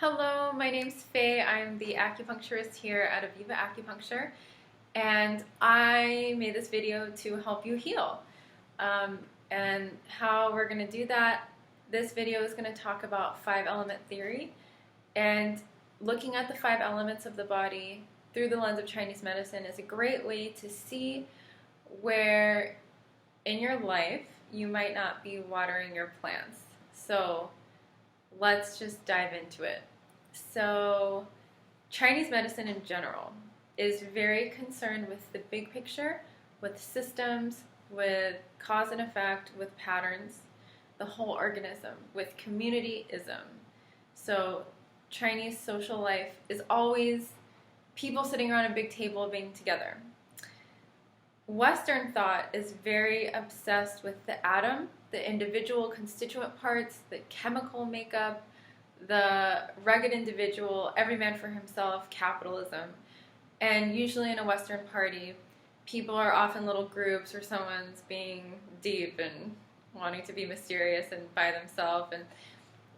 Hello, my name's Faye. I'm the acupuncturist here at Aviva Acupuncture, and I made this video to help you heal. And how we're going to do that, this video is going to talk about five element theory and looking at the five elements of the body through the lens of Chinese medicine is a great way to see where in your life you might not be watering your plants. So let's just dive into it. So, Chinese medicine in general is very concerned with the big picture, with systems, with cause and effect, with patterns, the whole organism, with communityism. So, Chinese social life is always people sitting around a big table being together. Western thought is very obsessed with the atom, the individual constituent parts, the chemical makeup, the rugged individual, every man for himself, capitalism. And usually in a Western party, people are often little groups or someone's being deep and wanting to be mysterious and by themselves and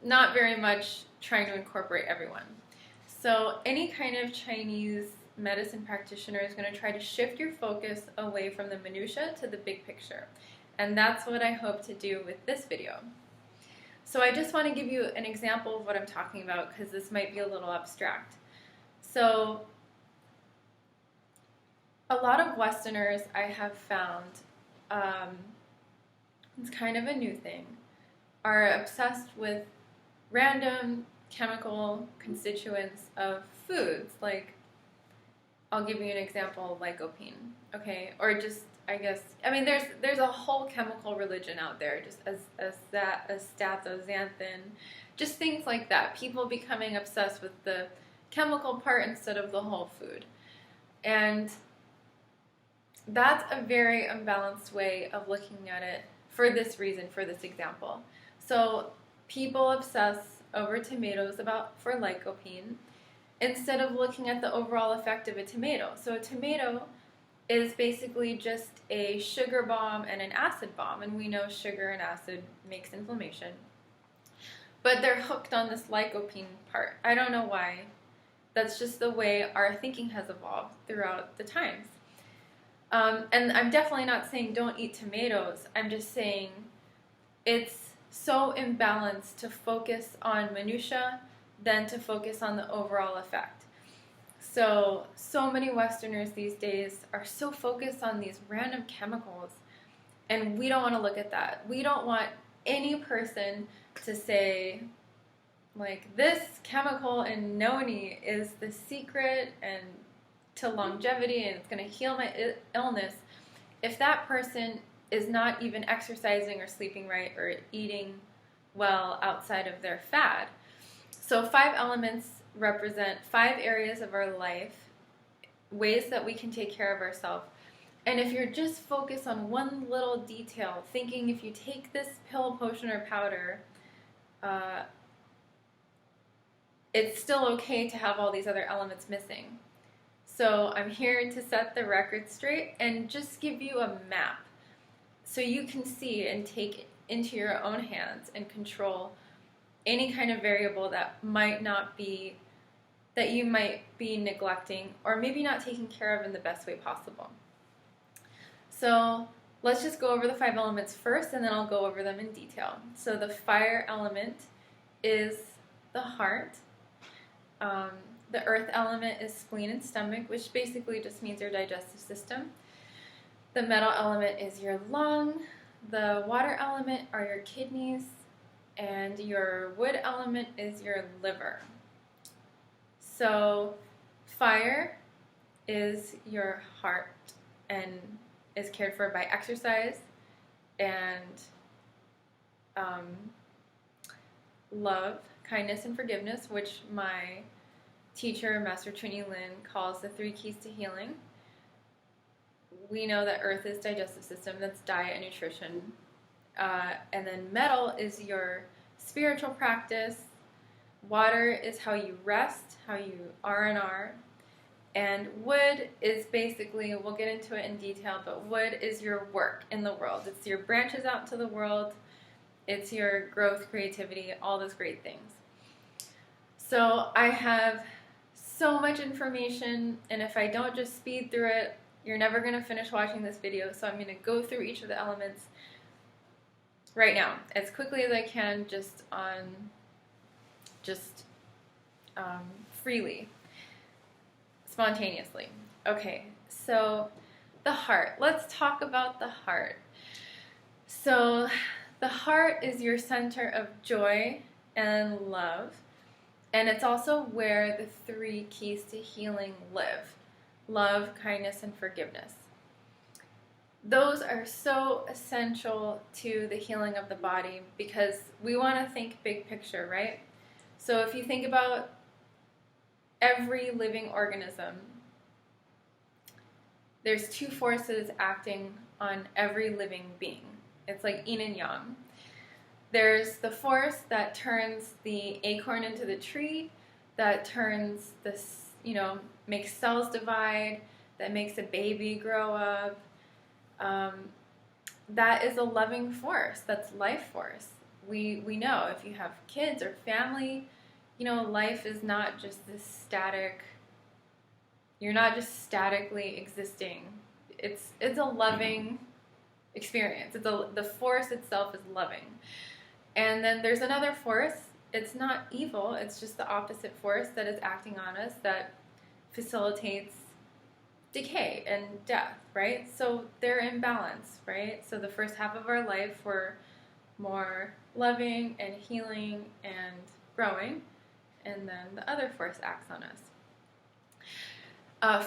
not very much trying to incorporate everyone. So any kind of Chinese medicine practitioner is going to try to shift your focus away from the minutia to the big picture. And that's what I hope to do with this video. So I just want to give you an example of what I'm talking about because this might be a little abstract. So a lot of Westerners I have found, it's kind of a new thing, are obsessed with random chemical constituents of foods. Like, I'll give you an example, lycopene, okay? Or just, I guess, I mean, there's a whole chemical religion out there, just as astaxanthin, just things like that. People becoming obsessed with the chemical part instead of the whole food. And that's a very unbalanced way of looking at it for this reason, for this example. So people obsess over tomatoes for lycopene instead of looking at the overall effect of a tomato. So a tomato is basically just a sugar bomb and an acid bomb, and we know sugar and acid makes inflammation. But they're hooked on this lycopene part. I don't know why. That's just the way our thinking has evolved throughout the times. And I'm definitely not saying don't eat tomatoes. I'm just saying it's so imbalanced to focus on minutia than to focus on the overall effect. So many Westerners these days are so focused on these random chemicals, and we don't want to look at that. We don't want any person to say, like, this chemical in noni is the secret and to longevity and it's going to heal my illness, if that person is not even exercising or sleeping right or eating well outside of their fad. So 5 elements represent 5 areas of our life, ways that we can take care of ourselves. And if you're just focused on one little detail, thinking if you take this pill, potion, or powder, it's still okay to have all these other elements missing. So I'm here to set the record straight and just give you a map so you can see and take it into your own hands and control any kind of variable that you might be neglecting or maybe not taking care of in the best way possible. So let's just go over the 5 elements first and then I'll go over them in detail. So the fire element is the heart. The earth element is spleen and stomach, which basically just means your digestive system. The metal element is your lung. The water element are your kidneys. And your wood element is your liver. So fire is your heart and is cared for by exercise and love, kindness, and forgiveness, which my teacher, Master Trini Lin, calls the 3 keys to healing. We know that earth is digestive system, that's diet and nutrition. And then metal is your spiritual practice. Water is how you rest, how you R&R. And wood is basically, we'll get into it in detail, but wood is your work in the world. It's your branches out into the world. It's your growth, creativity, all those great things. So I have so much information, and if I don't just speed through it, you're never going to finish watching this video. So I'm going to go through each of the elements right now as quickly as I can, freely, spontaneously. Okay, so the heart. Let's talk about the heart. So the heart is your center of joy and love, and it's also where the 3 keys to healing live: love, kindness, and forgiveness. Those are so essential to the healing of the body because we want to think big picture, right? So if you think about every living organism, there's 2 forces acting on every living being. It's like yin and yang. There's the force that turns the acorn into the tree, that turns this, makes cells divide, that makes a baby grow up. That is a loving force. That's life force. We know if you have kids or family, life is not just this static. You're not just statically existing. It's a loving experience. The force itself is loving. And then there's another force. It's not evil. It's just the opposite force that is acting on us that facilitates decay and death, right? So they're in balance, right? So the first half of our life, we're more loving and healing and growing, and then the other force acts on us.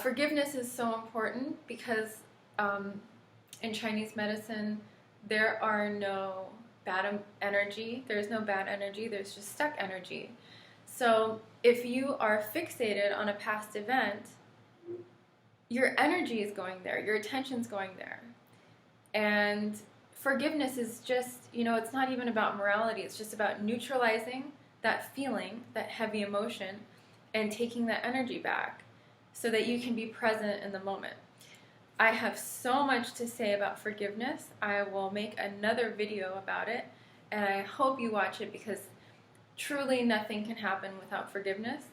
Forgiveness is so important because in Chinese medicine, there are no bad energy. There's no bad energy. There's just stuck energy. So if you are fixated on a past event, your energy is going there. Your attention's going there. And forgiveness is just, it's not even about morality. It's just about neutralizing that feeling, that heavy emotion, and taking that energy back so that you can be present in the moment. I have so much to say about forgiveness. I will make another video about it, and I hope you watch it because truly nothing can happen without forgiveness.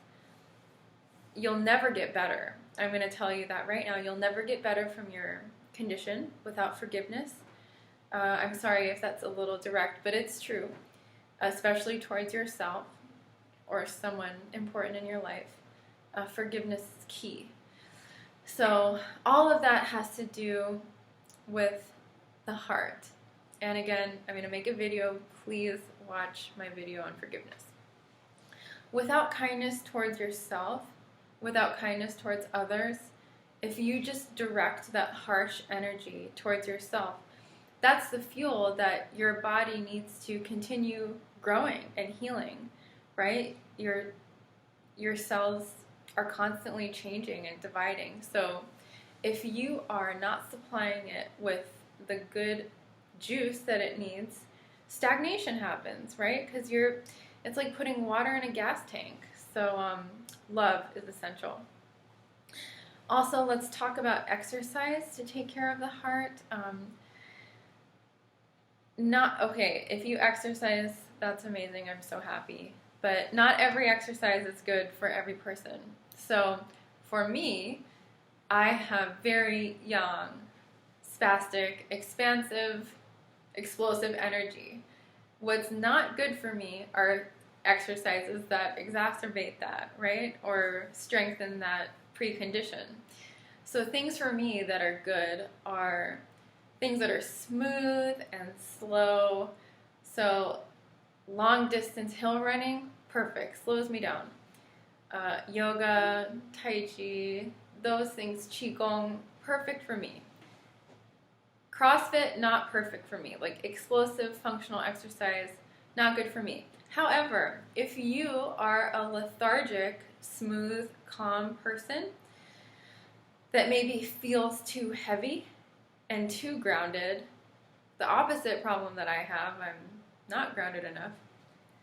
You'll never get better. I'm going to tell you that right now. You'll never get better from your condition without forgiveness. I'm sorry if that's a little direct, but it's true, especially towards yourself or someone important in your life. Forgiveness is key. So all of that has to do with the heart. And again, I'm going to make a video. Please watch my video on forgiveness. Without kindness towards yourself, without kindness towards others, if you just direct that harsh energy towards yourself, that's the fuel that your body needs to continue growing and healing, right? Your cells are constantly changing and dividing. So if you are not supplying it with the good juice that it needs, stagnation happens, right? Because it's like putting water in a gas tank. So love is essential. Also, let's talk about exercise to take care of the heart. If you exercise, that's amazing. I'm so happy. But not every exercise is good for every person. So for me, I have very young, spastic, expansive, explosive energy. What's not good for me are exercises that exacerbate that, right? Or strengthen that precondition. So things for me that are good are things that are smooth and slow. So long distance hill running, perfect, slows me down. Yoga, Tai Chi, those things, Qigong, perfect for me. CrossFit, not perfect for me. Like explosive functional exercise, not good for me. However, if you are a lethargic, smooth, calm person that maybe feels too heavy and too grounded, the opposite problem that I have, I'm not grounded enough.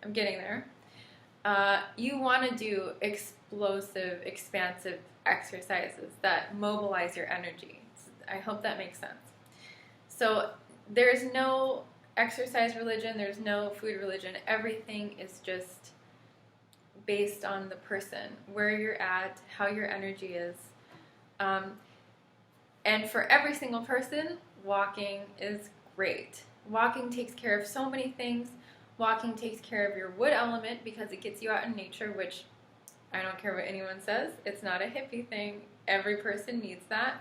I'm getting there. You want to do explosive, expansive exercises that mobilize your energy. I hope that makes sense. So there's no exercise religion, there's no food religion. Everything is just based on the person, where you're at, how your energy is. And for every single person, walking is great. Walking takes care of so many things. Walking takes care of your wood element because it gets you out in nature, which I don't care what anyone says. It's not a hippie thing. Every person needs that.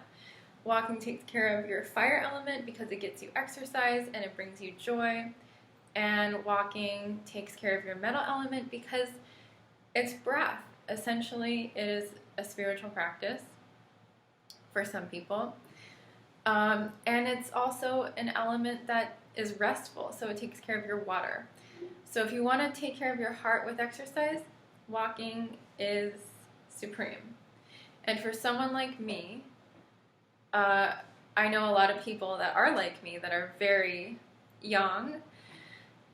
Walking takes care of your fire element because it gets you exercise and it brings you joy. And walking takes care of your metal element because it's breath. Essentially, it is a spiritual practice for some people. And it's also an element that is restful, so it takes care of your water. So if you want to take care of your heart with exercise, walking is supreme. And for someone like me, I know a lot of people that are like me that are very young.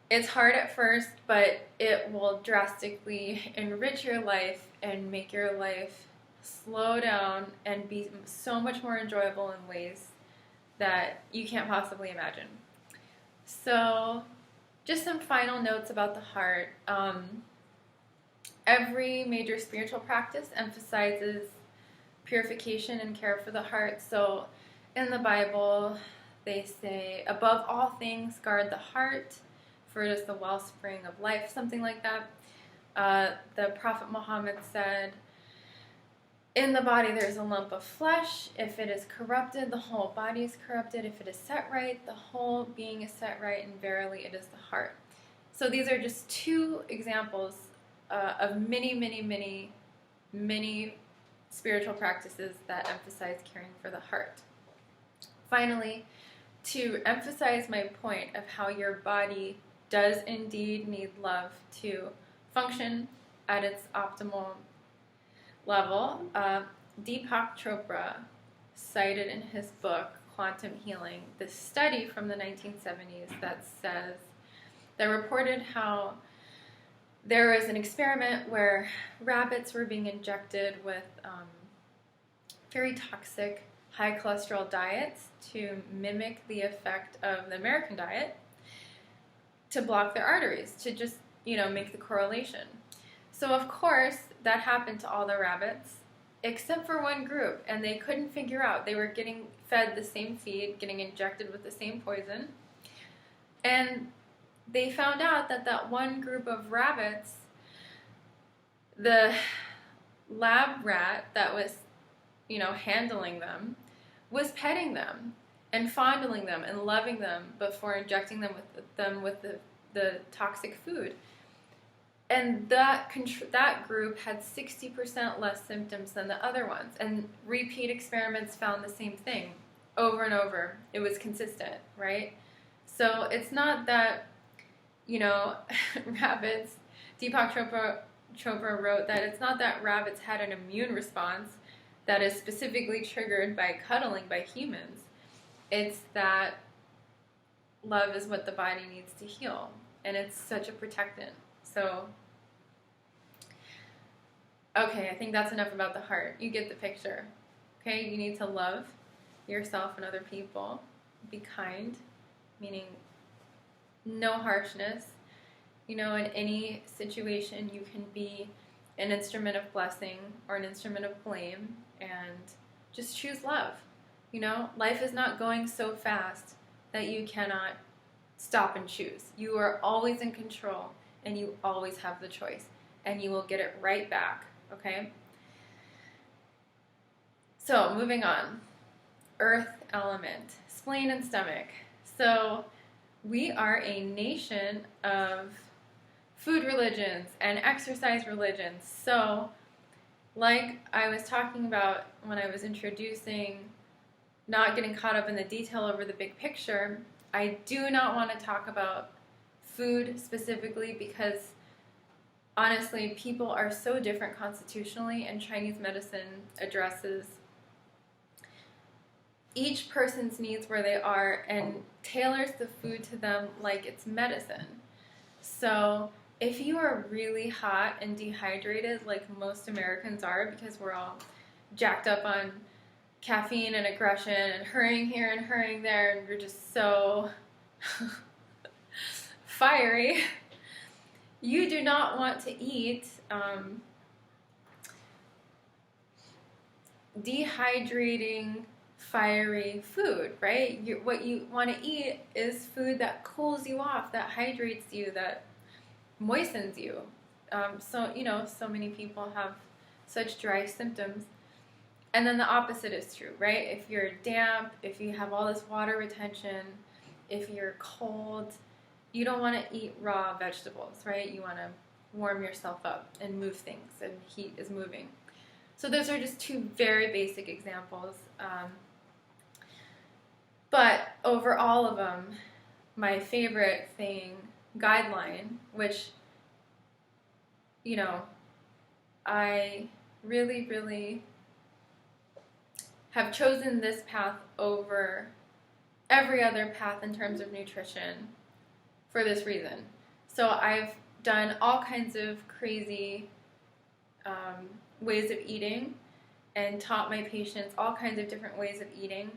It's hard at first, but it will drastically enrich your life and make your life slow down and be so much more enjoyable in ways that you can't possibly imagine. So, just some final notes about the heart. Every major spiritual practice emphasizes purification and care for the heart. So, in the Bible, they say, above all things, guard the heart, for it is the wellspring of life, something like that. The Prophet Muhammad said, in the body there is a lump of flesh. If it is corrupted, the whole body is corrupted. If it is set right, the whole being is set right, and verily it is the heart. So these are just two examples of many spiritual practices that emphasize caring for the heart. Finally, to emphasize my point of how your body does indeed need love to function at its optimal level, Deepak Chopra cited in his book, Quantum Healing, this study from the 1970s that reported how there was an experiment where rabbits were being injected with very toxic, high cholesterol diets to mimic the effect of the American diet, to block their arteries, to just, make the correlation. So of course, that happened to all the rabbits, except for one group, and they couldn't figure out. They were getting fed the same feed, getting injected with the same poison, and they found out that one group of rabbits, the lab rat that was, handling them, was petting them and fondling them and loving them before injecting them with the toxic food. And that group had 60% less symptoms than the other ones. And repeat experiments found the same thing over and over. It was consistent, right? So it's not that, rabbits, Deepak Chopra wrote that it's not that rabbits had an immune response that is specifically triggered by cuddling by humans. It's that love is what the body needs to heal. And it's such a protectant. So, okay, I think that's enough about the heart. You get the picture. Okay, you need to love yourself and other people. Be kind, meaning no harshness. In any situation, you can be an instrument of blessing or an instrument of blame, and just choose love. Life is not going so fast that you cannot stop and choose. You are always in control. And you always have the choice. And you will get it right back, okay? So, moving on. Earth element. Spleen and stomach. So, we are a nation of food religions and exercise religions. So, like I was talking about when I was introducing not getting caught up in the detail over the big picture, I do not want to talk about food specifically because honestly, people are so different constitutionally, and Chinese medicine addresses each person's needs where they are and tailors the food to them like it's medicine. So if you are really hot and dehydrated, like most Americans are because we're all jacked up on caffeine and aggression and hurrying here and hurrying there, and we're just so fiery, you do not want to eat dehydrating, fiery food, right? What you want to eat is food that cools you off, that hydrates you, that moistens you. So many people have such dry symptoms. And then the opposite is true, right? If you're damp, if you have all this water retention, if you're cold, you don't want to eat raw vegetables, right? You want to warm yourself up and move things, and heat is moving. So those are just two very basic examples. But over all of them, my favorite guideline, which, I really, really have chosen this path over every other path in terms of nutrition for this reason. So I've done all kinds of crazy ways of eating and taught my patients all kinds of different ways of eating.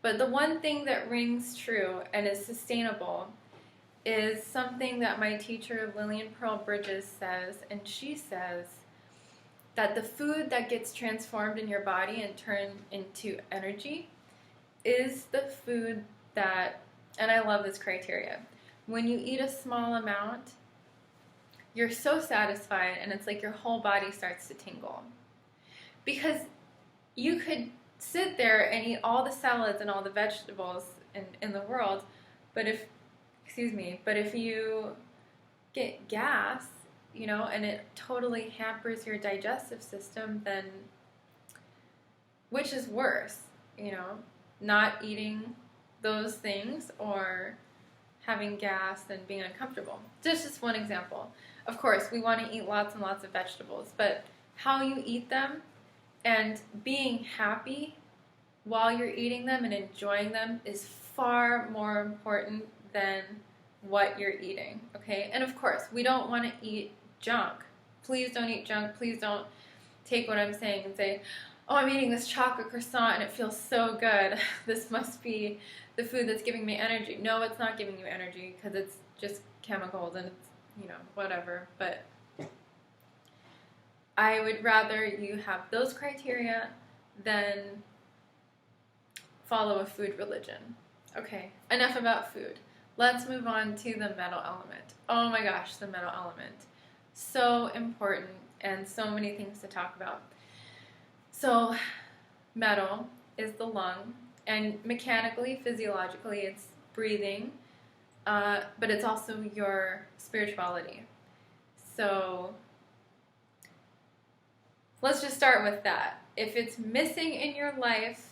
But the one thing that rings true and is sustainable is something that my teacher Lillian Pearl Bridges says, and she says that the food that gets transformed in your body and turned into energy is the food that, and I love this criteria, when you eat a small amount, you're so satisfied and it's like your whole body starts to tingle. Because you could sit there and eat all the salads and all the vegetables in the world, but if you get gas, and it totally hampers your digestive system, then which is worse, not eating those things or having gas and being uncomfortable? Just one example. Of course, we want to eat lots and lots of vegetables, but how you eat them and being happy while you're eating them and enjoying them is far more important than what you're eating, okay? And of course, we don't want to eat junk. Please don't eat junk. Please don't take what I'm saying and say, oh, I'm eating this chocolate croissant and it feels so good. This must be the food that's giving me energy. No, it's not giving you energy because it's just chemicals and it's, whatever. But I would rather you have those criteria than follow a food religion. Okay, enough about food. Let's move on to the metal element. Oh my gosh, the metal element. So important and so many things to talk about. So metal is the lung, and mechanically, physiologically, it's breathing, but it's also your spirituality. So let's just start with that. If it's missing in your life,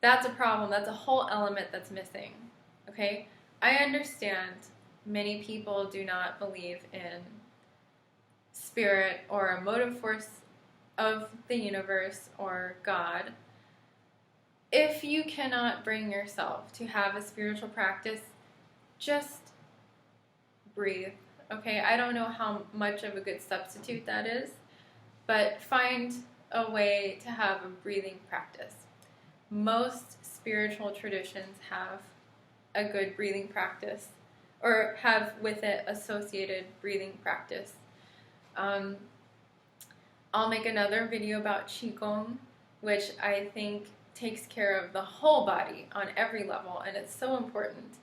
that's a problem. That's a whole element that's missing. Okay? I understand many people do not believe in spirit or a motive force of the universe or God. If you cannot bring yourself to have a spiritual practice, just breathe. Okay? I don't know how much of a good substitute that is, but find a way to have a breathing practice. Most spiritual traditions have a good breathing practice, or have with it associated breathing practice. I'll make another video about Qigong, which I think takes care of the whole body on every level, and it's so important.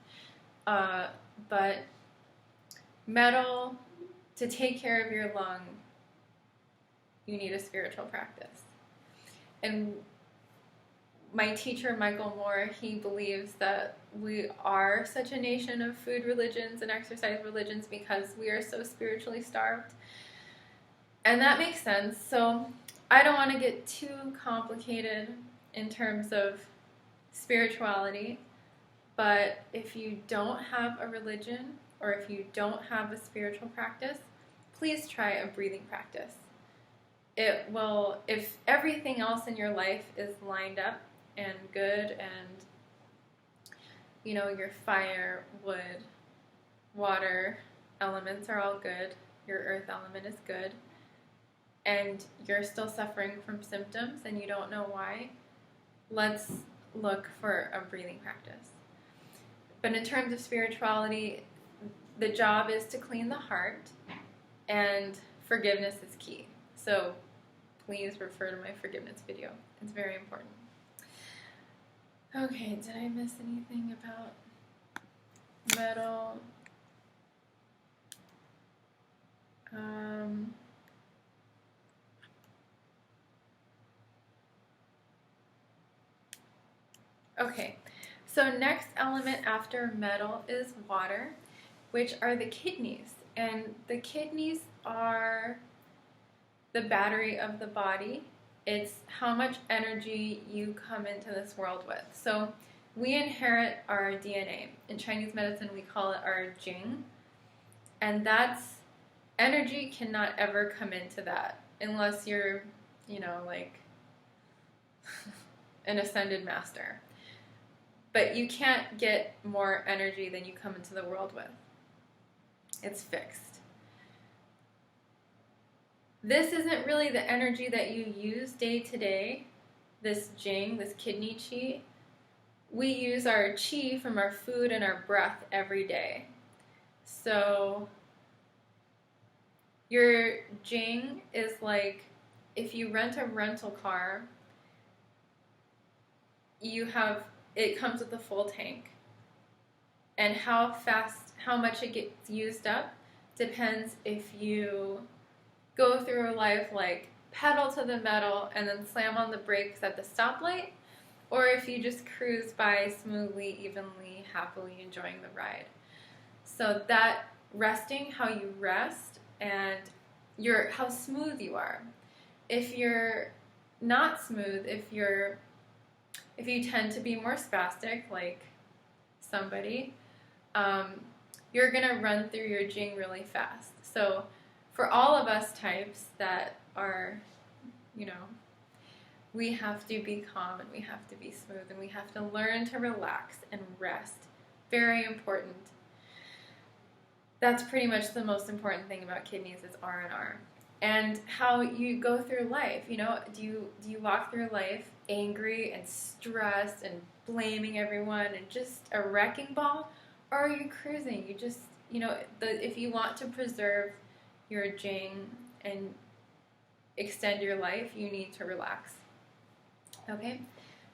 But metal, to take care of your lung, you need a spiritual practice. And my teacher, Michael Moore, he believes that we are such a nation of food religions and exercise religions because we are so spiritually starved. And that makes sense. So I don't want to get too complicated in terms of spirituality, but if you don't have a religion or if you don't have a spiritual practice, please try a breathing practice. It will, if everything else in your life is lined up and good, and your fire, wood, water elements are all good, your earth element is good, and you're still suffering from symptoms and you don't know why, let's look for a breathing practice. But in terms of spirituality, the job is to clean the heart and forgiveness is key. So please refer to my forgiveness video. It's very important. Okay, did I miss anything about metal? Okay, so next element after metal is water, which are the kidneys. And the kidneys are the battery of the body. It's how much energy you come into this world with. So we inherit our DNA. In Chinese medicine, we call it our Jing. And that's energy cannot ever come into that unless you're, like an ascended master. But you can't get more energy than you come into the world with. It's fixed. This isn't really the energy that you use day to day, this Jing, this kidney qi. We use our qi from our food and our breath every day. So your Jing is like if you rent a rental car, it comes with a full tank. And how much it gets used up depends if you go through life like pedal to the metal and then slam on the brakes at the stoplight, or if you just cruise by smoothly, evenly, happily enjoying the ride. So that resting, how you rest, and how smooth you are. If you're not smooth, if you tend to be more spastic, like somebody, you're gonna run through your Jing really fast. So for all of us types that are, we have to be calm and we have to be smooth and we have to learn to relax and rest. Very important. That's pretty much the most important thing about kidneys is R&R. And how you go through life, do you walk through life angry and stressed and blaming everyone and just a wrecking ball? Or are you cruising? You just, if you want to preserve your Jing and extend your life, you need to relax. Okay?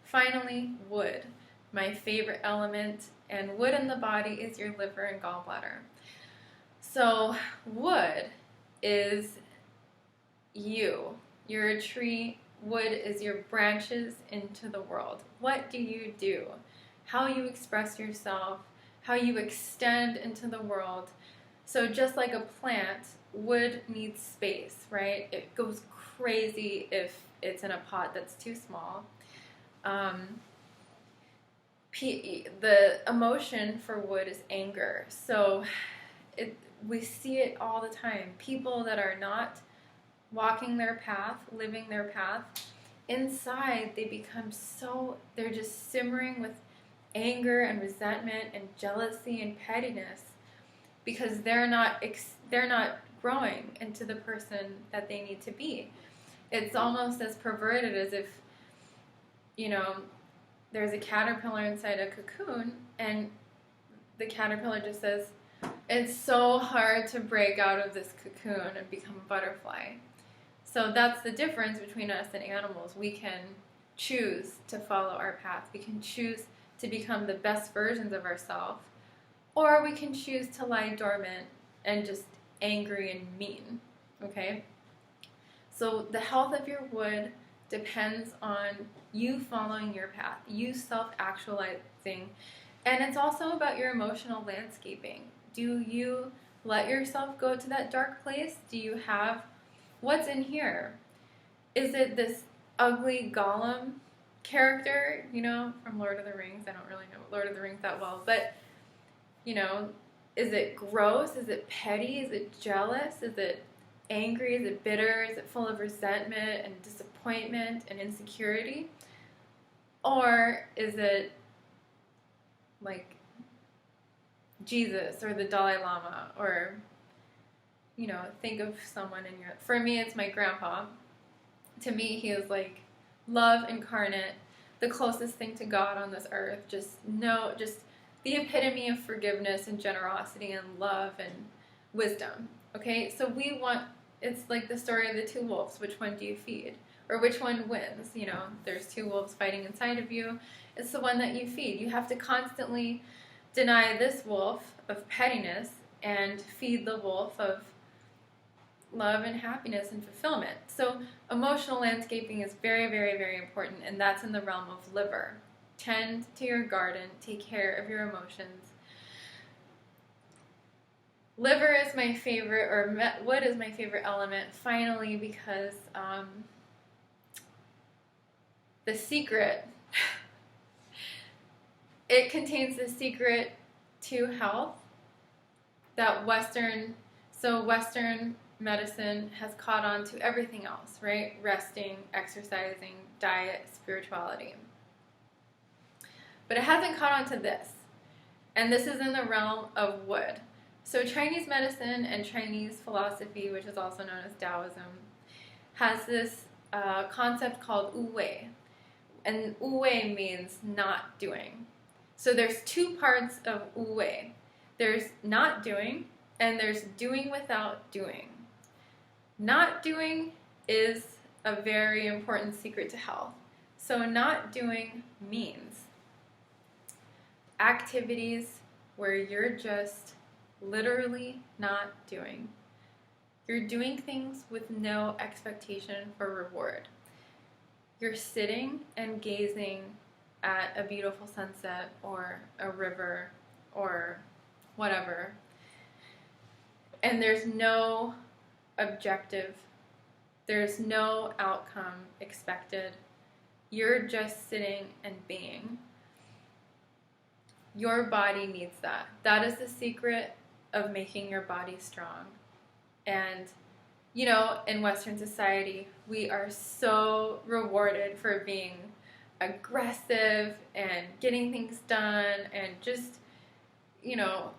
Finally, wood. My favorite element, and wood in the body is your liver and gallbladder. So wood is you. You're a tree. Wood is your branches into the world. What do you do? How you express yourself, how you extend into the world. So just like a plant, wood needs space, right? It goes crazy if it's in a pot that's too small. The emotion for wood is anger. So we see it all the time. People that are not walking their path, living their path, inside they become they're just simmering with anger and resentment and jealousy and pettiness because they're not growing into the person that they need to be. It's almost as perverted as if, there's a caterpillar inside a cocoon and the caterpillar just says, it's so hard to break out of this cocoon and become a butterfly. So that's the difference between us and animals. We can choose to follow our path. We can choose to become the best versions of ourselves, or we can choose to lie dormant and just angry and mean, okay? So the health of your wood depends on you following your path, you self-actualizing, and it's also about your emotional landscaping. Do you let yourself go to that dark place? Do you have, what's in here? Is it this ugly Gollum character, from Lord of the Rings? I don't really know Lord of the Rings that well, but, is it gross? Is it petty? Is it jealous? Is it angry? Is it bitter? Is it full of resentment and disappointment and insecurity? Or is it like Jesus or the Dalai Lama, or, think of someone in for me, it's my grandpa. To me, he is like love incarnate, the closest thing to God on this earth, just the epitome of forgiveness and generosity and love and wisdom. Okay, so we want, It's like the story of the two wolves. Which one do you feed? Or which one wins? You know, there's two wolves fighting inside of you. It's the one that you feed. You have to constantly deny this wolf of pettiness and feed the wolf of love and happiness and fulfillment. So emotional landscaping is very, very, very important, and that's in the realm of liver. Tend to your garden. Take care of your emotions. Liver is my favorite, or wood is my favorite element, finally, because the secret, it contains the secret to health that Western medicine has caught on to everything else, right? Resting, exercising, diet, spirituality. But it hasn't caught on to this. And this is in the realm of wood. So Chinese medicine and Chinese philosophy, which is also known as Taoism, has this concept called Wu Wei. And Wu Wei means not doing. So there's two parts of Wu Wei. There's not doing, and there's doing without doing. Not doing is a very important secret to health. So not doing means activities where you're just literally not doing. You're doing things with no expectation for reward. You're sitting and gazing at a beautiful sunset or a river or whatever, and there's no objective, there's no outcome expected. You're just sitting and being. Your body needs that. That is the secret of making your body strong. And, you know, in Western society, we are so rewarded for being aggressive and getting things done, and just, you know,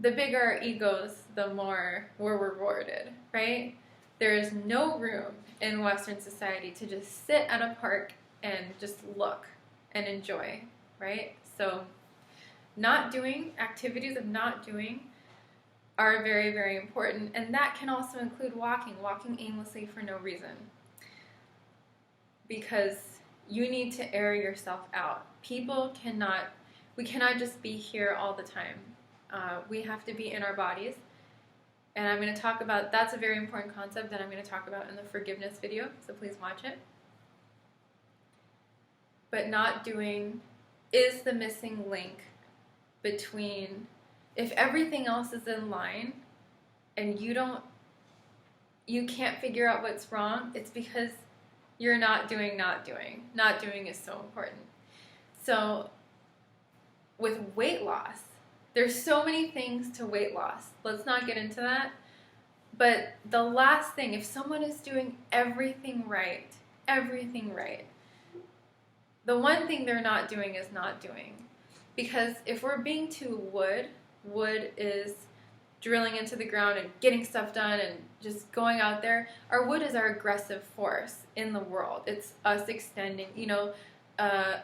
the bigger our egos, the more we're rewarded, right? There is no room in Western society to just sit at a park and just look and enjoy, right? So not doing, activities of not doing are very, very important. And that can also include walking aimlessly for no reason. Because you need to air yourself out. We cannot just be here all the time. We have to be in our bodies. And I'm going to talk about, that's a very important concept that I'm going to talk about in the forgiveness video, so please watch it. But not doing is the missing link between, if everything else is in line and you can't figure out what's wrong, it's because you're not doing. Not doing is so important. So with weight loss, there's so many things to weight loss. Let's not get into that. But the last thing, if someone is doing everything right, the one thing they're not doing is not doing. Because if we're being too wood is drilling into the ground and getting stuff done and just going out there. Our wood is our aggressive force in the world. It's us extending, a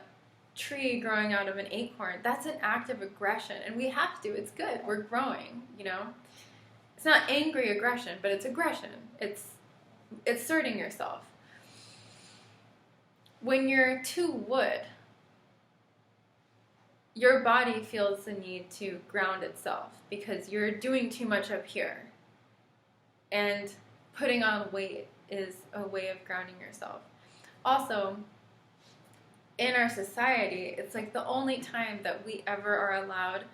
tree growing out of an acorn. That's an act of aggression, and we have to. It's good. We're growing, It's not angry aggression, but it's aggression. It's asserting yourself. When you're too wood, your body feels the need to ground itself because you're doing too much up here. And putting on weight is a way of grounding yourself. Also, in our society, it's like the only time that we ever are allowed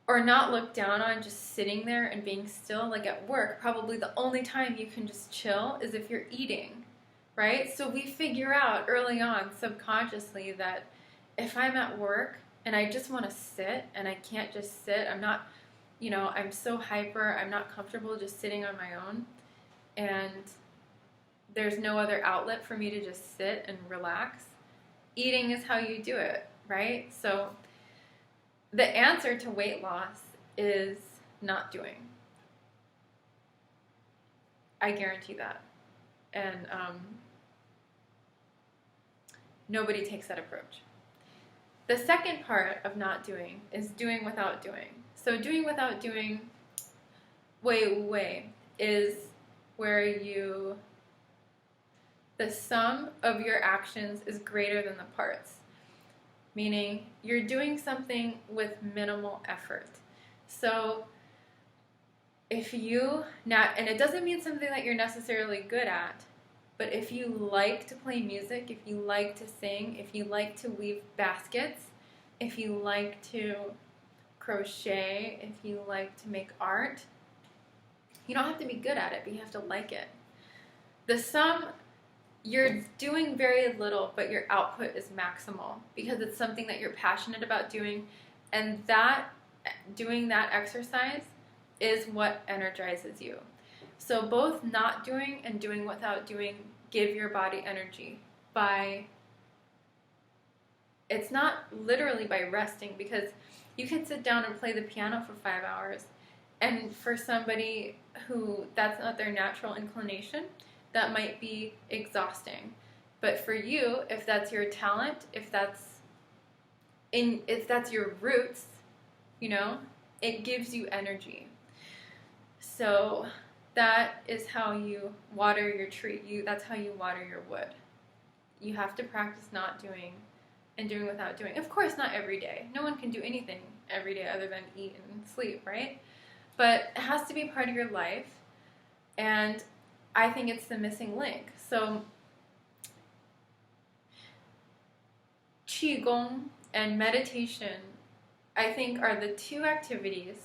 or not looked down on just sitting there and being still. Like at work, probably the only time you can just chill is if you're eating, right? So we figure out early on subconsciously that if I'm at work and I just want to sit and I can't just sit, I'm not, I'm so hyper, I'm not comfortable just sitting on my own, and there's no other outlet for me to just sit and relax. Eating is how you do it, right? So the answer to weight loss is not doing. I guarantee that. And nobody takes that approach. The second part of not doing is doing without doing. So doing without doing, way, is where the sum of your actions is greater than the parts, meaning you're doing something with minimal effort. So if you, and it doesn't mean something that you're necessarily good at, but if you like to play music, if you like to sing, if you like to weave baskets, if you like to crochet, if you like to make art, you don't have to be good at it, but you have to like it. The sum, you're doing very little, but your output is maximal because it's something that you're passionate about doing, and that doing that exercise is what energizes you. So both not doing and doing without doing give your body energy by, it's not literally by resting, because you can sit down and play the piano for 5 hours, and for somebody who that's not their natural inclination, that might be exhausting. But for you, if that's your talent, if that's your roots, you know, it gives you energy. So that is how you water your tree. That's how you water your wood. You have to practice not doing and doing without doing. Of course, not every day. No one can do anything every day other than eat and sleep, right? But it has to be part of your life, and I think it's the missing link. So Qigong and meditation, I think, are the two activities.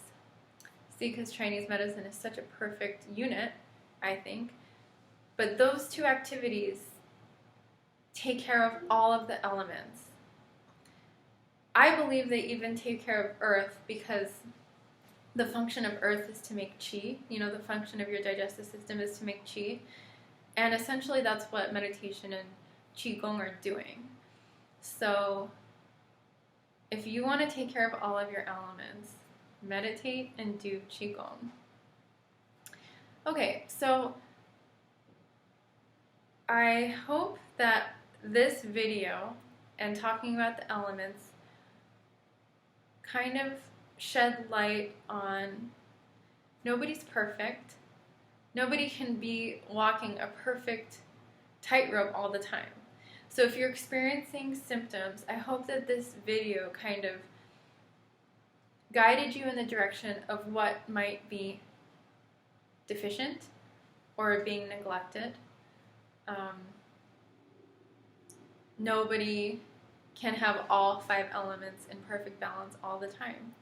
See, because Chinese medicine is such a perfect unit, I think. But those two activities take care of all of the elements. I believe they even take care of earth, because the function of earth is to make qi. You know, the function of your digestive system is to make qi. And essentially that's what meditation and Qigong are doing. So if you want to take care of all of your elements, meditate and do Qigong. Okay, so I hope that this video and talking about the elements kind of shed light on nobody's perfect. Nobody can be walking a perfect tightrope all the time. So if you're experiencing symptoms, I hope that this video kind of guided you in the direction of what might be deficient or being neglected. Nobody can have all 5 elements in perfect balance all the time.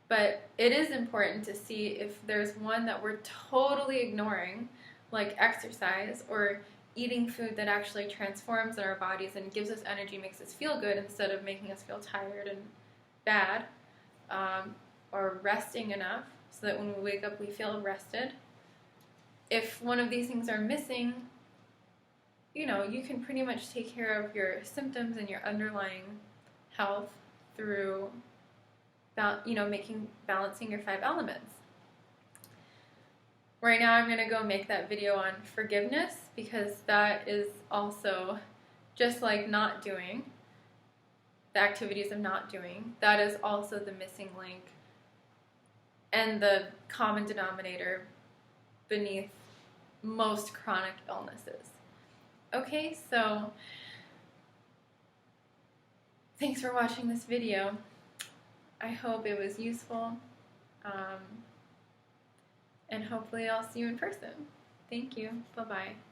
But it is important to see if there's one that we're totally ignoring, like exercise or eating food that actually transforms in our bodies and gives us energy, makes us feel good instead of making us feel tired and bad, or resting enough so that when we wake up we feel rested. If one of these things are missing, you know, you can pretty much take care of your symptoms and your underlying health through, you know, balancing your 5 elements. Right now I'm going to go make that video on forgiveness, because that is also, just like not doing, the activities of not doing, that is also the missing link and the common denominator beneath most chronic illnesses. Okay, so thanks for watching this video. I hope it was useful, and hopefully I'll see you in person. Thank you. Bye-bye.